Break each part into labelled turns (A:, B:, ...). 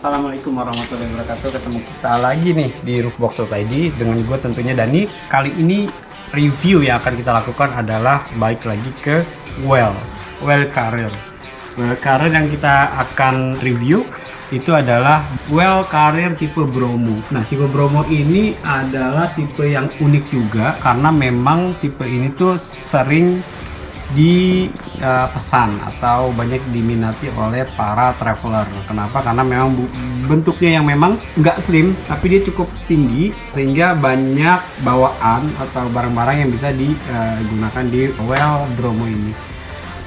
A: Assalamualaikum warahmatullahi wabarakatuh. Ketemu kita lagi nih di Roofbox.id dengan gue tentunya Dani. Kali ini review yang akan kita lakukan adalah balik lagi ke Well Carrier. Well Carrier yang kita akan review itu adalah Well Carrier tipe Bromo. Nah, tipe Bromo ini adalah tipe yang unik juga karena memang tipe ini tuh sering dipesan atau banyak diminati oleh para traveler. Kenapa? Karena memang bentuknya yang memang nggak slim, tapi dia cukup tinggi sehingga banyak bawaan atau barang-barang yang bisa digunakan di Well Bromo ini.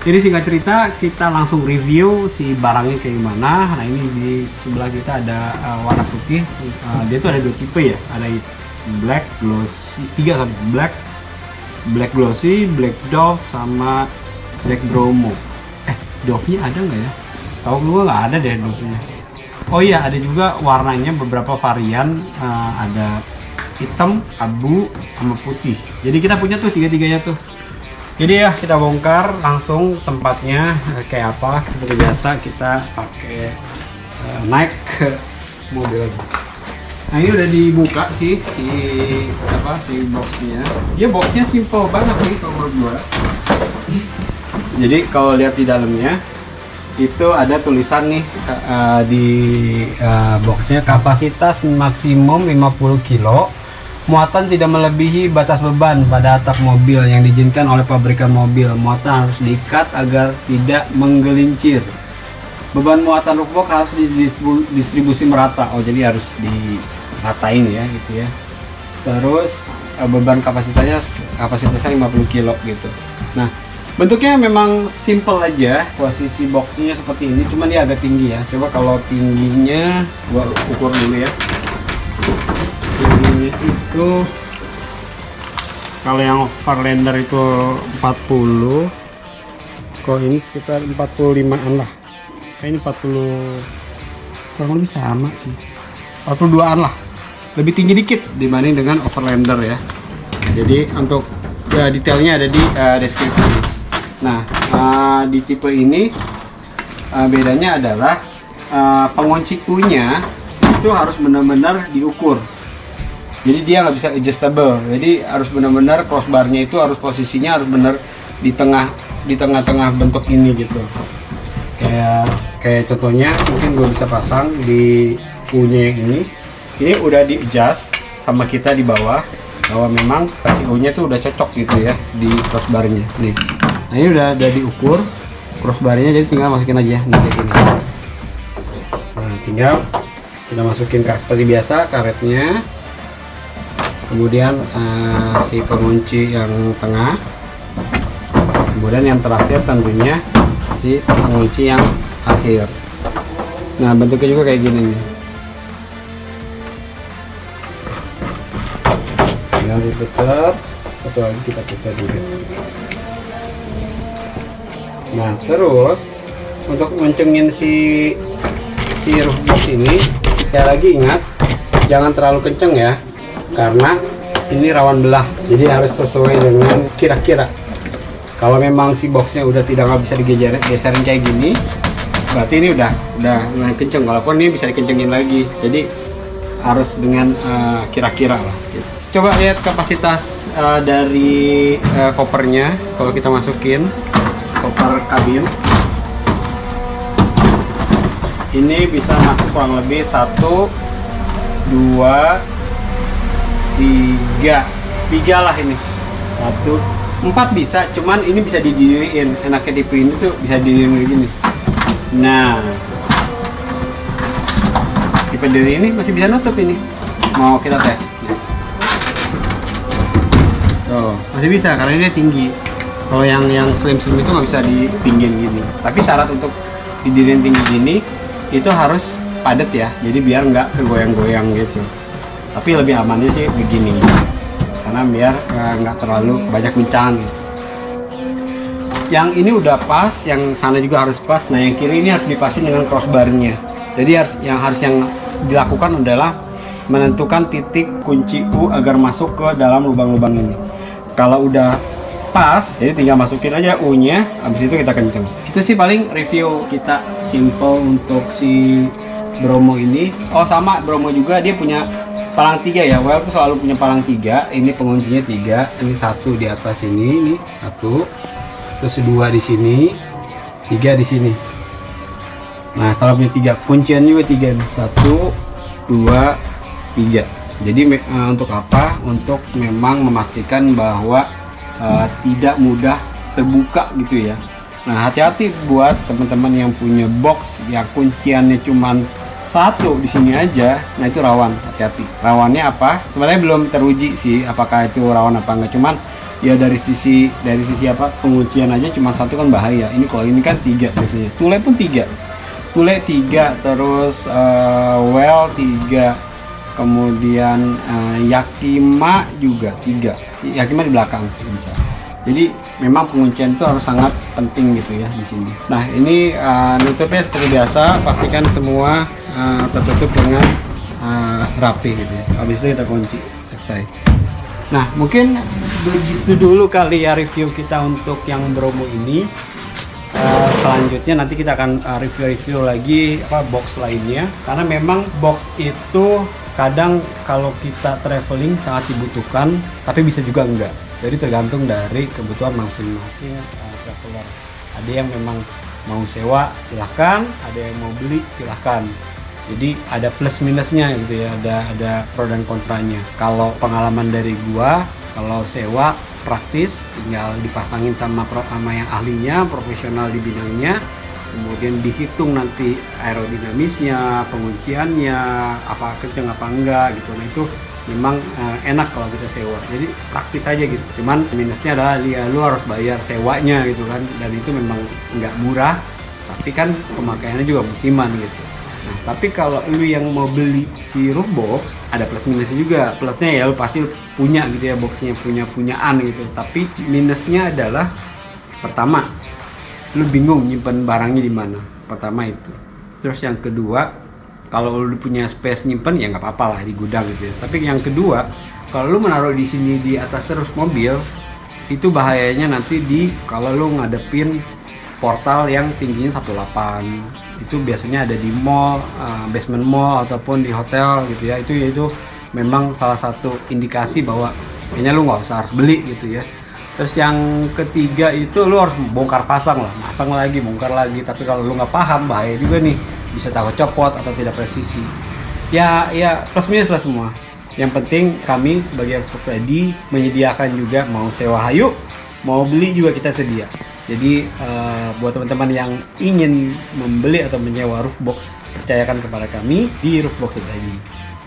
A: Jadi singkat cerita, kita langsung review si barangnya kayak gimana. Nah, ini di sebelah kita ada warna putih. Dia tuh ada dua tipe ya, ada black glossy, 3 sampai black glossy, black dove, sama black bromo. Dove-nya ada nggak ya? Setahu gue nggak ada deh dove-nya. Oh iya, ada juga warnanya beberapa varian, ada hitam, abu, sama putih. Jadi kita punya tuh tiga-tiganya tuh. Jadi ya kita bongkar langsung tempatnya kayak apa. Seperti biasa kita pakai naik ke mobil. Nah, ini udah dibuka sih si boxnya. Dia boxnya simple banget sih kalau menurut gua. Jadi kalau lihat di dalamnya itu ada tulisan nih di boxnya, kapasitas maksimum 50 kilo, muatan tidak melebihi batas beban pada atap mobil yang diizinkan oleh pabrikan mobil. Muatan harus diikat agar tidak menggelincir. Beban muatan roofbox harus didistribusi merata. Oh, jadi harus diratain ya gitu ya. Terus beban kapasitasnya 50 kilo gitu. Nah, bentuknya memang simple aja. Posisi boxnya seperti ini, cuman dia agak tinggi ya. Coba kalau tingginya gua ukur dulu ya. Tingginya itu kalau yang Overlander itu 40, kok ini sekitar 45an lah. Ini 40, kurang lebih sama sih, 42an lah, lebih tinggi dikit dibanding dengan Overlander ya. Jadi untuk detailnya ada di deskripsi. Nah, di tipe ini bedanya adalah pengunci U-nya itu harus benar-benar diukur. Jadi dia nggak bisa adjustable. Jadi harus benar-benar crossbarnya itu harus posisinya harus benar di tengah-tengah bentuk ini gitu. Kayak contohnya mungkin gue bisa pasang di U-nya yang ini udah di adjust sama kita di bawah bahwa memang si U-nya tuh udah cocok gitu ya di crossbarnya nih. Nah, ini udah diukur crossbarnya, jadi tinggal masukin aja nih kayak gini. Nah, tinggal kita masukin seperti biasa karetnya, kemudian si pengunci yang tengah, kemudian yang terakhir tentunya si pengunci yang akhir. Nah, bentuknya juga kayak gini nih. Tinggal diputar, satu lagi kita putar juga. Nah, terus untuk ngencengin si roofbox ini, sekali lagi ingat jangan terlalu kenceng ya, karena ini rawan belah. Jadi harus sesuai dengan kira-kira. Kalau memang si boxnya udah tidak bisa digeserin kayak gini, berarti ini udah lumayan kenceng. Walaupun ini bisa dikencengin lagi, jadi harus dengan kira-kira lah gitu. Coba lihat kapasitas dari kopernya. Kalau kita masukin koper kabin, ini bisa masuk kurang lebih 1, 2, 3 lah ini. 4 bisa, cuman ini bisa didiriin. Enaknya tipe ini tuh bisa didiriin kayak gini. Nah, tipe diri ini masih bisa nutup ini. Mau kita tes. Tuh, masih bisa karena dia tinggi. Kalau yang slim itu nggak bisa ditinggin gini. Tapi syarat untuk didiriin tinggi gini itu harus padat ya. Jadi biar nggak kegoyang-goyang gitu. Tapi lebih amannya sih begini, karena biar nggak terlalu banyak guncangan. Yang ini udah pas, yang sana juga harus pas. Nah, yang kiri ini harus dipasin dengan crossbarnya. Jadi yang dilakukan adalah menentukan titik kunci U agar masuk ke dalam lubang-lubang ini. Kalau udah pas, jadi tinggal masukin aja U-nya, habis itu kita kenceng. Itu sih paling review kita simple untuk si Bromo ini. Oh sama, Bromo juga dia punya palang 3 ya. Well tuh selalu punya palang 3. Ini penguncinya 3. Ini 1 di atas ini 1. Terus 2 di sini, 3 di sini. Nah, selalu punya 3. Kuncian juga 3 nih. 1, 2, 3. Jadi untuk apa? Untuk memang memastikan bahwa tidak mudah terbuka gitu ya. Nah, hati-hati buat teman-teman yang punya box yang kunciannya cuman 1 di sini aja. Nah, itu rawan, hati-hati. Rawannya apa? Sebenarnya belum teruji sih apakah itu rawan apa enggak. Cuman ya dari sisi apa? Penguncian aja cuma 1 kan bahaya. Ini kalau ini kan 3 biasanya. Tule pun 3. Tule 3, terus well 3. Kemudian Yakima juga 3. Yakima di belakang sih bisa. Jadi memang penguncian itu harus sangat penting gitu ya di sini. Nah ini nutupnya seperti biasa, pastikan semua tertutup dengan rapi gitu ya. Habis itu kita kunci, selesai. Nah mungkin begitu dulu kali ya review kita untuk yang Bromo ini. Selanjutnya nanti kita akan review lagi box lainnya, karena memang box itu kadang kalau kita traveling sangat dibutuhkan, tapi bisa juga enggak. Jadi tergantung dari kebutuhan masing-masing traveler. Ada yang memang mau sewa silahkan, ada yang mau beli silahkan. Jadi ada plus minusnya gitu ya, ada pro dan kontranya. Kalau pengalaman dari gua, kalau sewa praktis, tinggal dipasangin sama yang ahlinya, profesional di bidangnya, kemudian dihitung nanti aerodinamisnya, pengunciannya, apa kenceng apa enggak gitu. Nah itu memang enak kalau kita sewa, jadi praktis aja gitu. Cuman minusnya adalah ya lu harus bayar sewanya gitu kan, dan itu memang nggak murah, tapi kan pemakaiannya juga musiman gitu. Nah tapi kalau lu yang mau beli si roof box, ada plus minusnya juga. Plusnya ya lu pasti punya gitu ya, boxnya punyaan gitu. Tapi minusnya adalah pertama, lu bingung nyimpen barangnya di mana. Pertama itu. Terus yang kedua, kalau lu punya space nyimpen ya nggak apa-apa lah di gudang gitu ya. Tapi yang kedua, kalau lu menaruh di sini di atas terus mobil, itu bahayanya nanti kalau lu ngadepin portal yang tingginya 18. Itu biasanya ada di mall, basement mall ataupun di hotel gitu ya. Itu memang salah satu indikasi bahwa kayaknya lu nggak usah harus beli gitu ya. Terus yang ketiga itu lu harus bongkar pasang lah, masang lagi, bongkar lagi. Tapi kalau lu nggak paham bahaya juga nih, bisa takut copot atau tidak presisi. Ya plus minus lah semua. Yang penting kami sebagai Roof Ready menyediakan juga, mau sewa hayu, mau beli juga kita sedia. Jadi buat teman-teman yang ingin membeli atau menyewa roof box, percayakan kepada kami di roofbox.id.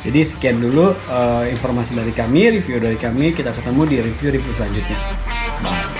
A: Jadi sekian dulu informasi dari kami, review dari kami. Kita ketemu di review selanjutnya. Bye.